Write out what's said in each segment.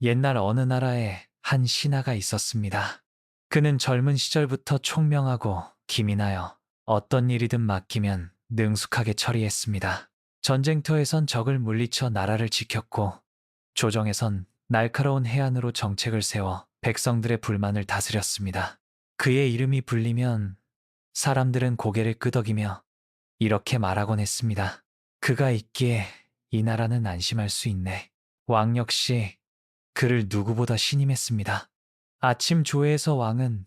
옛날 어느 나라에 한 신하가 있었습니다. 그는 젊은 시절부터 총명하고 기민하여 어떤 일이든 맡기면 능숙하게 처리했습니다. 전쟁터에선 적을 물리쳐 나라를 지켰고 조정에선 날카로운 해안으로 정책을 세워 백성들의 불만을 다스렸습니다. 그의 이름이 불리면 사람들은 고개를 끄덕이며 이렇게 말하곤 했습니다. 그가 있기에 이 나라는 안심할 수 있네. 왕 역시 그를 누구보다 신임했습니다. 아침 조회에서 왕은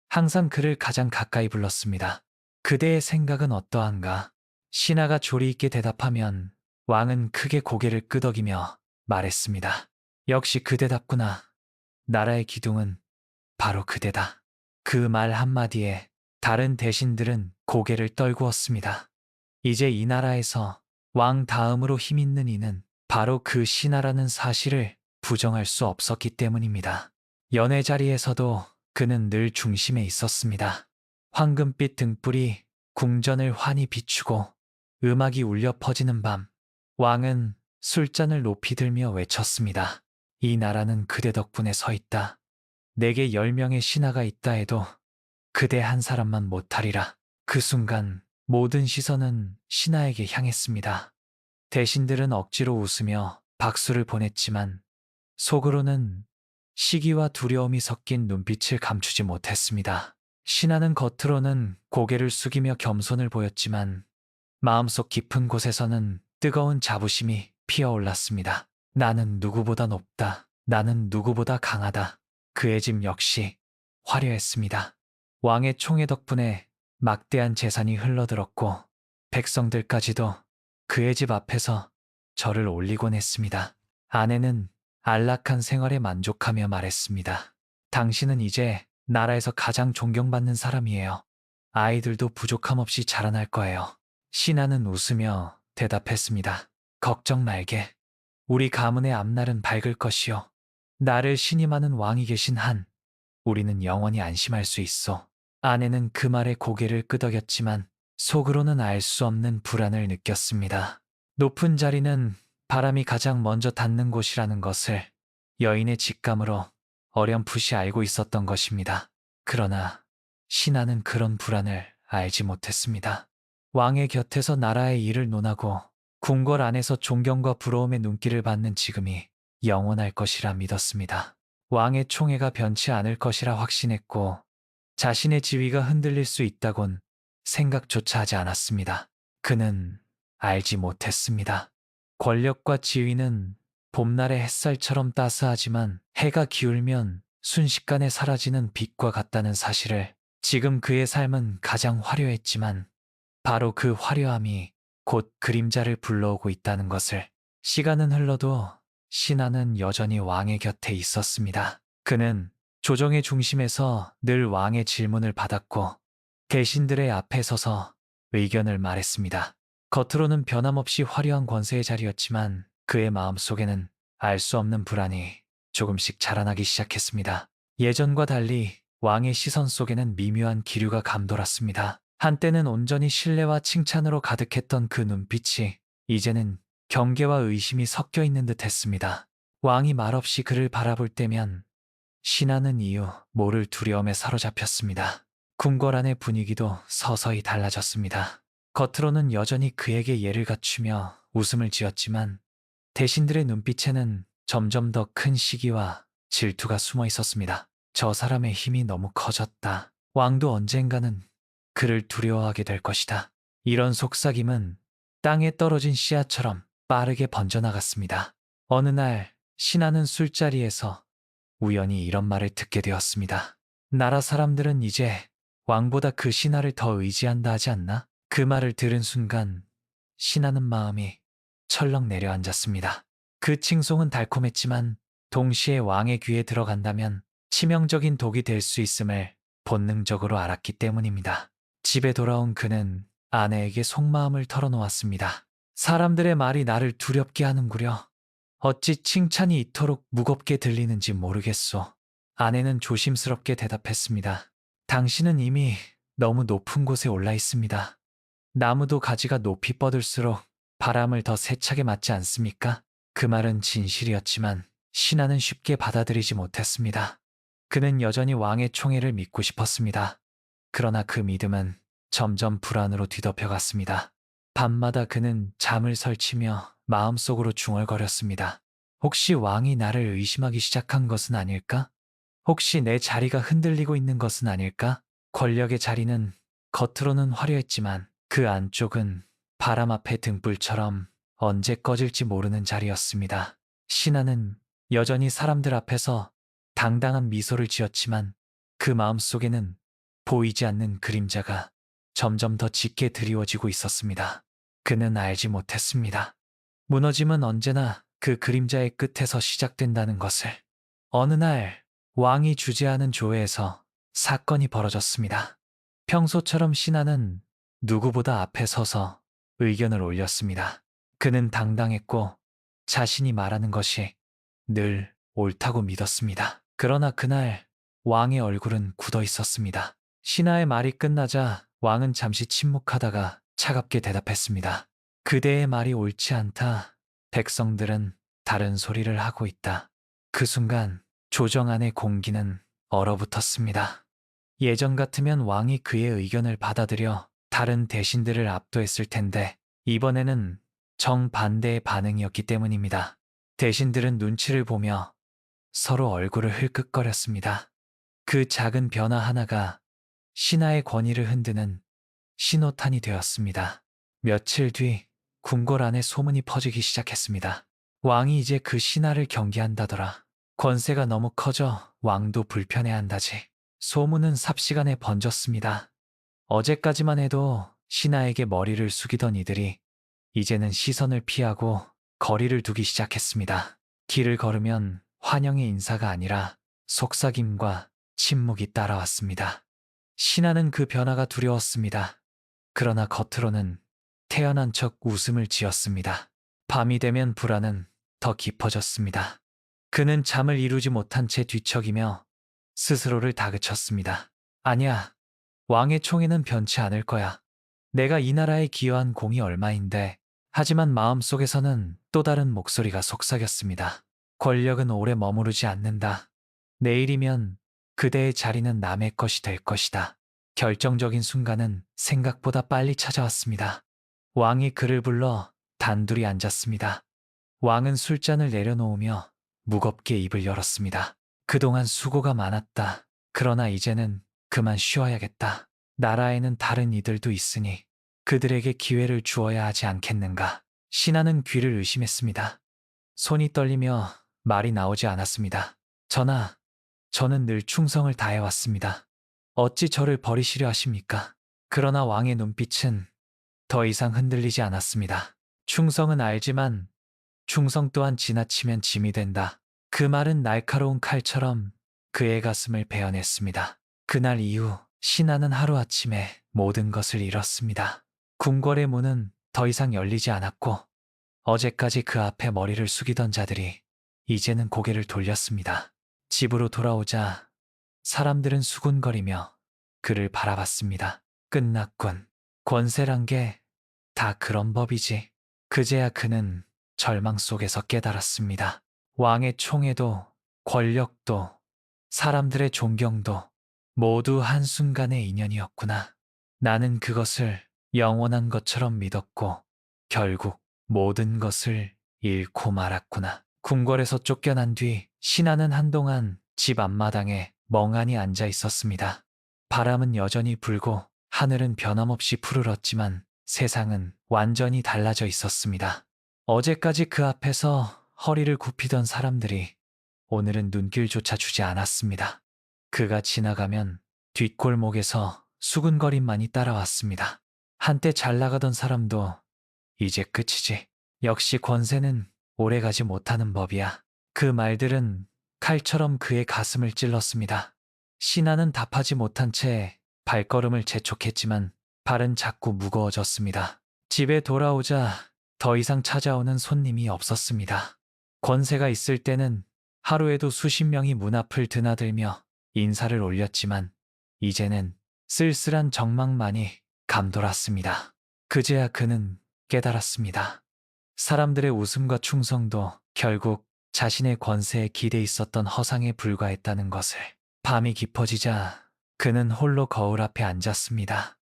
항상 그를 가장 가까이 불렀습니다. 그대의 생각은 어떠한가? 신하가 조리 있게 대답하면 왕은 크게 고개를 끄덕이며 말했습니다. 역시 그대답구나. 나라의 기둥은 바로 그대다. 그 말 한마디에 다른 대신들은 고개를 떨구었습니다. 이제 이 나라에서 왕 다음으로 힘 있는 이는 바로 그 신하라는 사실을 부정할 수 없었기 때문입니다. 연회 자리에서도 그는 늘 중심에 있었습니다. 황금빛 등불이 궁전을 환히 비추고 음악이 울려 퍼지는 밤, 왕은 술잔을 높이 들며 외쳤습니다. 이 나라는 그대 덕분에 서 있다. 내게 10명의 신하가 있다 해도 그대 한 사람만 못하리라. 그 순간 모든 시선은 신하에게 향했습니다. 대신들은 억지로 웃으며 박수를 보냈지만 속으로는 시기와 두려움이 섞인 눈빛을 감추지 못했습니다. 신하는 겉으로는 고개를 숙이며 겸손을 보였지만 마음속 깊은 곳에서는 뜨거운 자부심이 피어올랐습니다. 나는 누구보다 높다. 나는 누구보다 강하다. 그의 집 역시 화려했습니다. 왕의 총애 덕분에 막대한 재산이 흘러들었고 백성들까지도 그의 집 앞에서 절을 올리곤 했습니다. 아내는 안락한 생활에 만족하며 말했습니다. 당신은 이제 나라에서 가장 존경받는 사람이에요. 아이들도 부족함 없이 자라날 거예요. 신하는 웃으며 대답했습니다. 걱정 말게. 우리 가문의 앞날은 밝을 것이요. 나를 신임하는 왕이 계신 한 우리는 영원히 안심할 수 있어. 아내는 그 말에 고개를 끄덕였지만 속으로는 알 수 없는 불안을 느꼈습니다. 높은 자리는 바람이 가장 먼저 닿는 곳이라는 것을 여인의 직감으로 어렴풋이 알고 있었던 것입니다. 그러나 신하는 그런 불안을 알지 못했습니다. 왕의 곁에서 나라의 일을 논하고 궁궐 안에서 존경과 부러움의 눈길을 받는 지금이 영원할 것이라 믿었습니다. 왕의 총애가 변치 않을 것이라 확신했고 자신의 지위가 흔들릴 수 있다곤 생각조차 하지 않았습니다. 그는 알지 못했습니다. 권력과 지위는 봄날의 햇살처럼 따스하지만 해가 기울면 순식간에 사라지는 빛과 같다는 사실을 지금 그의 삶은 가장 화려했지만 바로 그 화려함이 곧 그림자를 불러오고 있다는 것을 시간은 흘러도 신하는 여전히 왕의 곁에 있었습니다. 그는 조정의 중심에서 늘 왕의 질문을 받았고 대신들의 앞에 서서 의견을 말했습니다. 겉으로는 변함없이 화려한 권세의 자리였지만 그의 마음속에는 알 수 없는 불안이 조금씩 자라나기 시작했습니다. 예전과 달리 왕의 시선 속에는 미묘한 기류가 감돌았습니다. 한때는 온전히 신뢰와 칭찬으로 가득했던 그 눈빛이 이제는 경계와 의심이 섞여 있는 듯 했습니다. 왕이 말없이 그를 바라볼 때면 신하는 이유 모를 두려움에 사로잡혔습니다. 궁궐 안의 분위기도 서서히 달라졌습니다. 겉으로는 여전히 그에게 예를 갖추며 웃음을 지었지만 대신들의 눈빛에는 점점 더 큰 시기와 질투가 숨어 있었습니다. 저 사람의 힘이 너무 커졌다. 왕도 언젠가는 그를 두려워하게 될 것이다. 이런 속삭임은 땅에 떨어진 씨앗처럼 빠르게 번져나갔습니다. 어느 날 신하는 술자리에서 우연히 이런 말을 듣게 되었습니다. 나라 사람들은 이제 왕보다 그 신하를 더 의지한다 하지 않나? 그 말을 들은 순간 신하는 마음이 철렁 내려앉았습니다. 그 칭송은 달콤했지만 동시에 왕의 귀에 들어간다면 치명적인 독이 될 수 있음을 본능적으로 알았기 때문입니다. 집에 돌아온 그는 아내에게 속마음을 털어놓았습니다. 사람들의 말이 나를 두렵게 하는구려. 어찌 칭찬이 이토록 무겁게 들리는지 모르겠소. 아내는 조심스럽게 대답했습니다. 당신은 이미 너무 높은 곳에 올라 있습니다. 나무도 가지가 높이 뻗을수록 바람을 더 세차게 맞지 않습니까? 그 말은 진실이었지만 신하는 쉽게 받아들이지 못했습니다. 그는 여전히 왕의 총애를 믿고 싶었습니다. 그러나 그 믿음은 점점 불안으로 뒤덮여갔습니다. 밤마다 그는 잠을 설치며 마음속으로 중얼거렸습니다. 혹시 왕이 나를 의심하기 시작한 것은 아닐까? 혹시 내 자리가 흔들리고 있는 것은 아닐까? 권력의 자리는 겉으로는 화려했지만 그 안쪽은 바람 앞의 등불처럼 언제 꺼질지 모르는 자리였습니다. 신하는 여전히 사람들 앞에서 당당한 미소를 지었지만 그 마음속에는 보이지 않는 그림자가 점점 더 짙게 드리워지고 있었습니다. 그는 알지 못했습니다. 무너짐은 언제나 그 그림자의 끝에서 시작된다는 것을. 어느 날 왕이 주재하는 조회에서 사건이 벌어졌습니다. 평소처럼 신하는 누구보다 앞에 서서 의견을 올렸습니다. 그는 당당했고 자신이 말하는 것이 늘 옳다고 믿었습니다. 그러나 그날 왕의 얼굴은 굳어 있었습니다. 신하의 말이 끝나자 왕은 잠시 침묵하다가 차갑게 대답했습니다. 그대의 말이 옳지 않다. 백성들은 다른 소리를 하고 있다. 그 순간 조정 안의 공기는 얼어붙었습니다. 예전 같으면 왕이 그의 의견을 받아들여 다른 대신들을 압도했을 텐데 이번에는 정반대의 반응이었기 때문입니다. 대신들은 눈치를 보며 서로 얼굴을 흘끗거렸습니다. 그 작은 변화 하나가 신하의 권위를 흔드는 신호탄이 되었습니다. 며칠 뒤 궁궐 안에 소문이 퍼지기 시작했습니다. 왕이 이제 그 신하를 경계한다더라. 권세가 너무 커져 왕도 불편해한다지. 소문은 삽시간에 번졌습니다. 어제까지만 해도 신하에게 머리를 숙이던 이들이 이제는 시선을 피하고 거리를 두기 시작했습니다. 길을 걸으면 환영의 인사가 아니라 속삭임과 침묵이 따라왔습니다. 신하는 그 변화가 두려웠습니다. 그러나 겉으로는 태연한 척 웃음을 지었습니다. 밤이 되면 불안은 더 깊어졌습니다. 그는 잠을 이루지 못한 채 뒤척이며 스스로를 다그쳤습니다. 아니야, 왕의 총애는 변치 않을 거야. 내가 이 나라에 기여한 공이 얼마인데. 하지만 마음속에서는 또 다른 목소리가 속삭였습니다. 권력은 오래 머무르지 않는다. 내일이면 그대의 자리는 남의 것이 될 것이다. 결정적인 순간은 생각보다 빨리 찾아왔습니다. 왕이 그를 불러 단둘이 앉았습니다. 왕은 술잔을 내려놓으며 무겁게 입을 열었습니다. 그동안 수고가 많았다. 그러나 이제는 그만 쉬어야겠다. 나라에는 다른 이들도 있으니 그들에게 기회를 주어야 하지 않겠는가. 신하는 귀를 의심했습니다. 손이 떨리며 말이 나오지 않았습니다. 전하, 저는 늘 충성을 다해왔습니다. 어찌 저를 버리시려 하십니까? 그러나 왕의 눈빛은 더 이상 흔들리지 않았습니다. 충성은 알지만 충성 또한 지나치면 짐이 된다. 그 말은 날카로운 칼처럼 그의 가슴을 베어냈습니다. 그날 이후 신하는 하루아침에 모든 것을 잃었습니다. 궁궐의 문은 더 이상 열리지 않았고 어제까지 그 앞에 머리를 숙이던 자들이 이제는 고개를 돌렸습니다. 집으로 돌아오자 사람들은 수군거리며 그를 바라봤습니다. 끝났군. 권세란 게 다 그런 법이지. 그제야 그는 절망 속에서 깨달았습니다. 왕의 총애도 권력도 사람들의 존경도 모두 한순간의 인연이었구나. 나는 그것을 영원한 것처럼 믿었고 결국 모든 것을 잃고 말았구나. 궁궐에서 쫓겨난 뒤 신하는 한동안 집 앞마당에 멍하니 앉아 있었습니다. 바람은 여전히 불고 하늘은 변함없이 푸르렀지만 세상은 완전히 달라져 있었습니다. 어제까지 그 앞에서 허리를 굽히던 사람들이 오늘은 눈길조차 주지 않았습니다. 그가 지나가면 뒷골목에서 수군거림만이 따라왔습니다. 한때 잘 나가던 사람도 이제 끝이지. 역시 권세는 오래가지 못하는 법이야. 그 말들은 칼처럼 그의 가슴을 찔렀습니다. 신하는 답하지 못한 채 발걸음을 재촉했지만 발은 자꾸 무거워졌습니다. 집에 돌아오자 더 이상 찾아오는 손님이 없었습니다. 권세가 있을 때는 하루에도 수십 명이 문 앞을 드나들며 인사를 올렸지만 이제는 쓸쓸한 정막만이 감돌았습니다. 그제야 그는 깨달았습니다. 사람들의 웃음과 충성도 결국 자신의 권세에 기대 있었던 허상에 불과했다는 것을. 밤이 깊어지자 그는 홀로 거울 앞에 앉았습니다.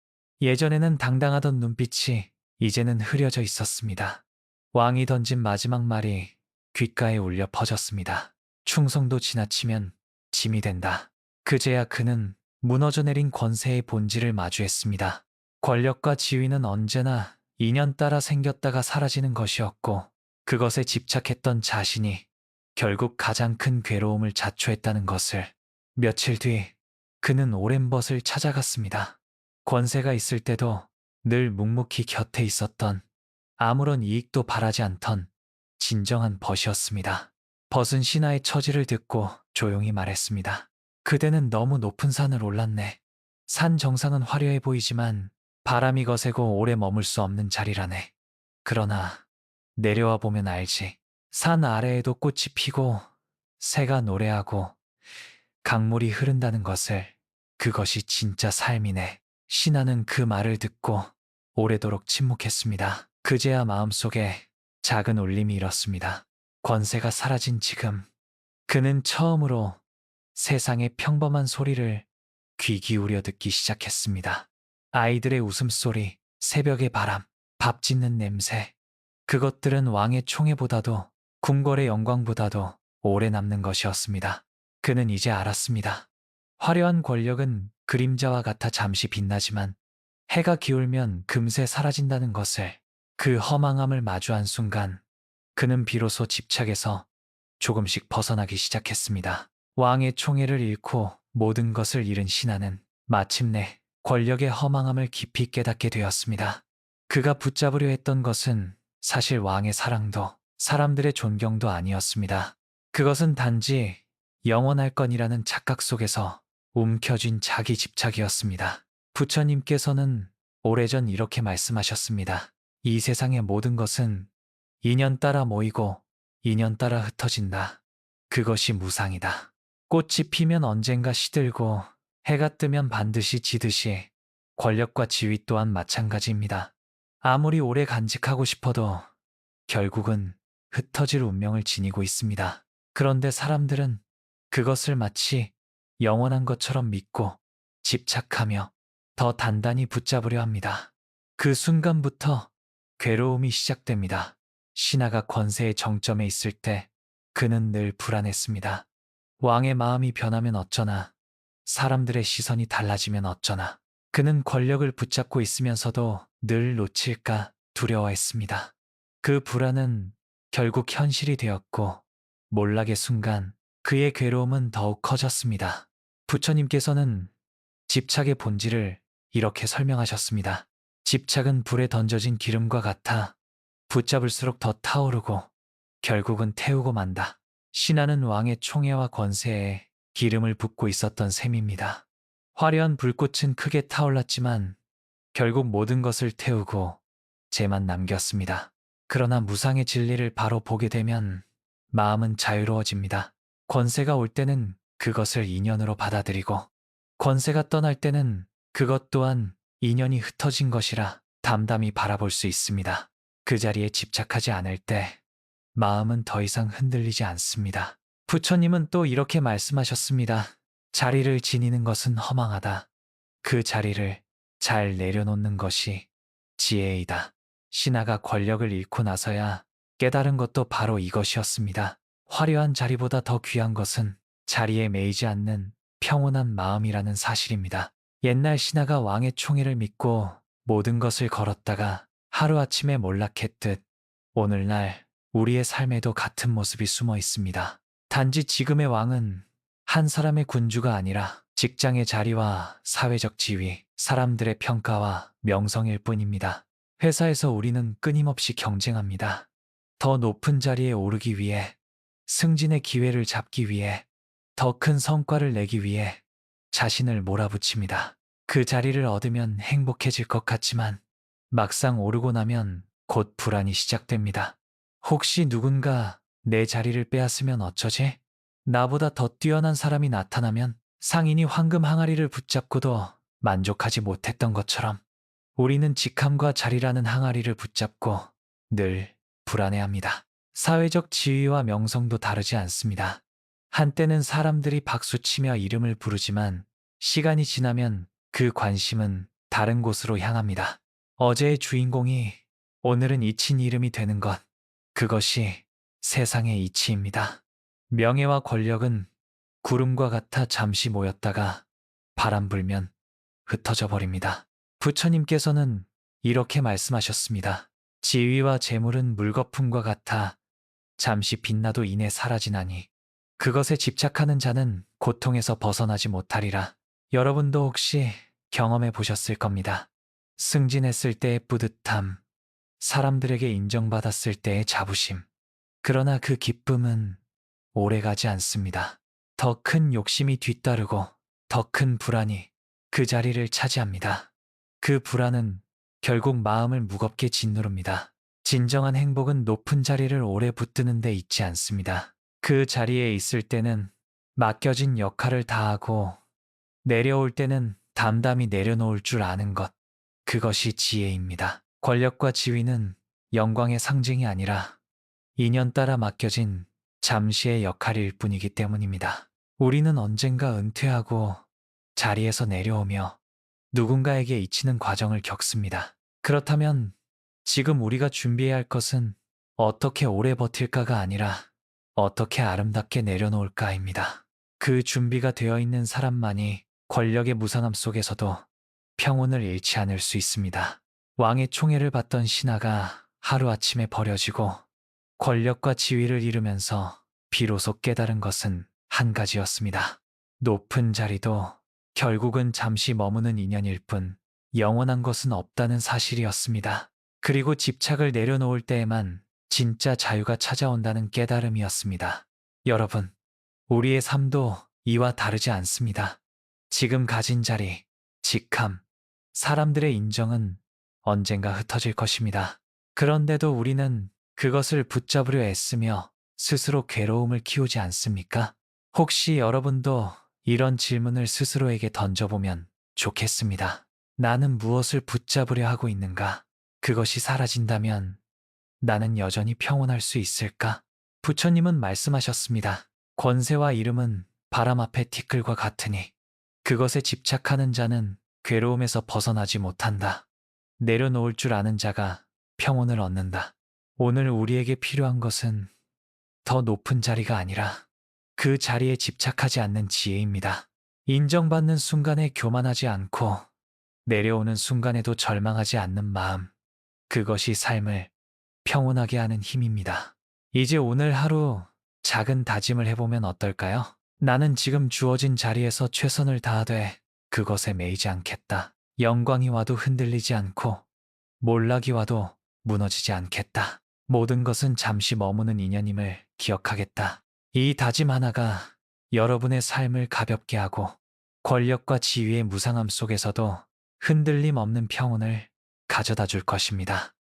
예전에는 당당하던 눈빛이 이제는 흐려져 있었습니다. 왕이 던진 마지막 말이 귓가에 울려 퍼졌습니다. 충성도 지나치면 짐이 된다. 그제야 그는 무너져 내린 권세의 본질을 마주했습니다. 권력과 지위는 언제나 인연 따라 생겼다가 사라지는 것이었고, 그것에 집착했던 자신이 결국 가장 큰 괴로움을 자초했다는 것을. 며칠 뒤 그는 오랜 벗을 찾아갔습니다. 권세가 있을 때도 늘 묵묵히 곁에 있었던, 아무런 이익도 바라지 않던 진정한 벗이었습니다. 벗은 신하의 처지를 듣고 조용히 말했습니다. 그대는 너무 높은 산을 올랐네. 산 정상은 화려해 보이지만 바람이 거세고 오래 머물 수 없는 자리라네. 그러나 내려와 보면 알지. 산 아래에도 꽃이 피고 새가 노래하고 강물이 흐른다는 것을. 그것이 진짜 삶이네. 신하는 그 말을 듣고 오래도록 침묵했습니다. 그제야 마음속에 작은 울림이 일었습니다. 권세가 사라진 지금 그는 처음으로 세상의 평범한 소리를 귀 기울여 듣기 시작했습니다. 아이들의 웃음소리, 새벽의 바람, 밥 짓는 냄새. 그것들은 왕의 총애보다도 궁궐의 영광보다도 오래 남는 것이었습니다. 그는 이제 알았습니다. 화려한 권력은 그림자와 같아 잠시 빛나지만 해가 기울면 금세 사라진다는 것을. 그 허망함을 마주한 순간 그는 비로소 집착에서 조금씩 벗어나기 시작했습니다. 왕의 총애를 잃고 모든 것을 잃은 신하는 마침내 권력의 허망함을 깊이 깨닫게 되었습니다. 그가 붙잡으려 했던 것은 사실 왕의 사랑도 사람들의 존경도 아니었습니다. 그것은 단지 영원할 건이라는 착각 속에서 움켜쥔 자기 집착이었습니다. 부처님께서는 오래전 이렇게 말씀하셨습니다. 이 세상의 모든 것은 인연 따라 모이고 인연 따라 흩어진다. 그것이 무상이다. 꽃이 피면 언젠가 시들고 해가 뜨면 반드시 지듯이 권력과 지위 또한 마찬가지입니다. 아무리 오래 간직하고 싶어도 결국은 흩어질 운명을 지니고 있습니다. 그런데 사람들은 그것을 마치 영원한 것처럼 믿고 집착하며 더 단단히 붙잡으려 합니다. 그 순간부터 괴로움이 시작됩니다. 신하가 권세의 정점에 있을 때 그는 늘 불안했습니다. 왕의 마음이 변하면 어쩌나, 사람들의 시선이 달라지면 어쩌나. 그는 권력을 붙잡고 있으면서도 늘 놓칠까 두려워했습니다. 그 불안은 결국 현실이 되었고, 몰락의 순간 그의 괴로움은 더욱 커졌습니다. 부처님께서는 집착의 본질을 이렇게 설명하셨습니다. 집착은 불에 던져진 기름과 같아 붙잡을수록 더 타오르고 결국은 태우고 만다. 신하는 왕의 총애와 권세에 기름을 붓고 있었던 셈입니다. 화려한 불꽃은 크게 타올랐지만 결국 모든 것을 태우고 재만 남겼습니다. 그러나 무상의 진리를 바로 보게 되면 마음은 자유로워집니다. 권세가 올 때는 그것을 인연으로 받아들이고 권세가 떠날 때는 그것 또한 인연이 흩어진 것이라 담담히 바라볼 수 있습니다. 그 자리에 집착하지 않을 때 마음은 더 이상 흔들리지 않습니다. 부처님은 또 이렇게 말씀하셨습니다. 자리를 지니는 것은 허망하다. 그 자리를 잘 내려놓는 것이 지혜이다. 신하가 권력을 잃고 나서야 깨달은 것도 바로 이것이었습니다. 화려한 자리보다 더 귀한 것은 자리에 매이지 않는 평온한 마음이라는 사실입니다. 옛날 신하가 왕의 총애를 믿고 모든 것을 걸었다가 하루아침에 몰락했듯 오늘날 우리의 삶에도 같은 모습이 숨어 있습니다. 단지 지금의 왕은 한 사람의 군주가 아니라 직장의 자리와 사회적 지위, 사람들의 평가와 명성일 뿐입니다. 회사에서 우리는 끊임없이 경쟁합니다. 더 높은 자리에 오르기 위해, 승진의 기회를 잡기 위해, 더 큰 성과를 내기 위해 자신을 몰아붙입니다. 그 자리를 얻으면 행복해질 것 같지만 막상 오르고 나면 곧 불안이 시작됩니다. 혹시 누군가 내 자리를 빼앗으면 어쩌지? 나보다 더 뛰어난 사람이 나타나면 상인이 황금 항아리를 붙잡고도 만족하지 못했던 것처럼 우리는 직함과 자리라는 항아리를 붙잡고 늘 불안해합니다. 사회적 지위와 명성도 다르지 않습니다. 한때는 사람들이 박수치며 이름을 부르지만 시간이 지나면 그 관심은 다른 곳으로 향합니다. 어제의 주인공이 오늘은 잊힌 이름이 되는 것, 그것이 세상의 이치입니다. 명예와 권력은 구름과 같아 잠시 모였다가 바람 불면 흩어져 버립니다. 부처님께서는 이렇게 말씀하셨습니다. 지위와 재물은 물거품과 같아 잠시 빛나도 이내 사라지나니 그것에 집착하는 자는 고통에서 벗어나지 못하리라. 여러분도 혹시 경험해 보셨을 겁니다. 승진했을 때의 뿌듯함, 사람들에게 인정받았을 때의 자부심. 그러나 그 기쁨은 오래가지 않습니다. 더 큰 욕심이 뒤따르고 더 큰 불안이 그 자리를 차지합니다. 그 불안은 결국 마음을 무겁게 짓누릅니다. 진정한 행복은 높은 자리를 오래 붙드는 데 있지 않습니다. 그 자리에 있을 때는 맡겨진 역할을 다하고 내려올 때는 담담히 내려놓을 줄 아는 것. 그것이 지혜입니다. 권력과 지위는 영광의 상징이 아니라 인연 따라 맡겨진 잠시의 역할일 뿐이기 때문입니다. 우리는 언젠가 은퇴하고 자리에서 내려오며 누군가에게 잊히는 과정을 겪습니다. 그렇다면 지금 우리가 준비해야 할 것은 어떻게 오래 버틸까가 아니라 어떻게 아름답게 내려놓을까입니다. 그 준비가 되어 있는 사람만이 권력의 무상함 속에서도 평온을 잃지 않을 수 있습니다. 왕의 총애를 받던 신하가 하루아침에 버려지고 권력과 지위를 잃으면서 비로소 깨달은 것은 한 가지였습니다. 높은 자리도 결국은 잠시 머무는 인연일 뿐 영원한 것은 없다는 사실이었습니다. 그리고 집착을 내려놓을 때에만 진짜 자유가 찾아온다는 깨달음이었습니다. 여러분, 우리의 삶도 이와 다르지 않습니다. 지금 가진 자리, 직함, 사람들의 인정은 언젠가 흩어질 것입니다. 그런데도 우리는 그것을 붙잡으려 애쓰며 스스로 괴로움을 키우지 않습니까? 혹시 여러분도 이런 질문을 스스로에게 던져보면 좋겠습니다. 나는 무엇을 붙잡으려 하고 있는가? 그것이 사라진다면 나는 여전히 평온할 수 있을까? 부처님은 말씀하셨습니다. 권세와 이름은 바람 앞의 티끌과 같으니 그것에 집착하는 자는 괴로움에서 벗어나지 못한다. 내려놓을 줄 아는 자가 평온을 얻는다. 오늘 우리에게 필요한 것은 더 높은 자리가 아니라 그 자리에 집착하지 않는 지혜입니다. 인정받는 순간에 교만하지 않고 내려오는 순간에도 절망하지 않는 마음. 그것이 삶을 평온하게 하는 힘입니다. 이제 오늘 하루 작은 다짐을 해보면 어떨까요? 나는 지금 주어진 자리에서 최선을 다하되 그것에 매이지 않겠다. 영광이 와도 흔들리지 않고 몰락이 와도 무너지지 않겠다. 모든 것은 잠시 머무는 인연임을 기억하겠다. 이 다짐 하나가 여러분의 삶을 가볍게 하고 권력과 지위의 무상함 속에서도 흔들림 없는 평온을 가져다 줄 것입니다.